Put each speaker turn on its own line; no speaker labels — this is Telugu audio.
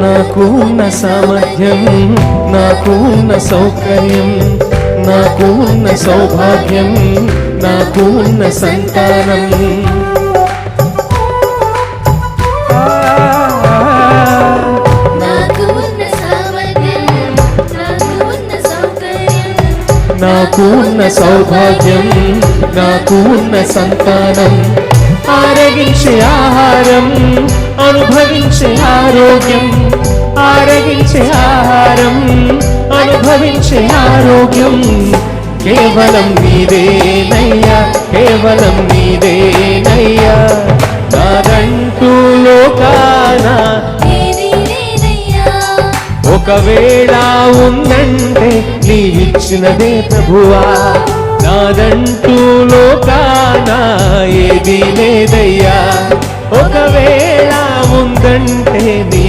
నాకు ఉన్న సామర్థ్యం, నాకు ఉన్న సౌకర్యం, నాకు ఉన్న సౌభాగ్యం, నాకు ఉన్న సంతానం, నాకు ఉన్న సౌభాగ్యం, నాకు ఉన్న సంతానం, ఆరగించే ఆహారం, అనుభవించే ఆరోగ్యం, ఆరగించే ఆహారం, అనుభవించే ఆరోగ్యం, కేవలం నీదేనయ్యా, కేవలం నీదేనయ్యా. నాదంటూ లోకాన ఒకవేళ ఉందంటే నీవిచ్చినదే ప్రభువా. నాదంటూ లోకాన ఏది లేదయ్యా, ఒకవేళ ఉందంటే నీ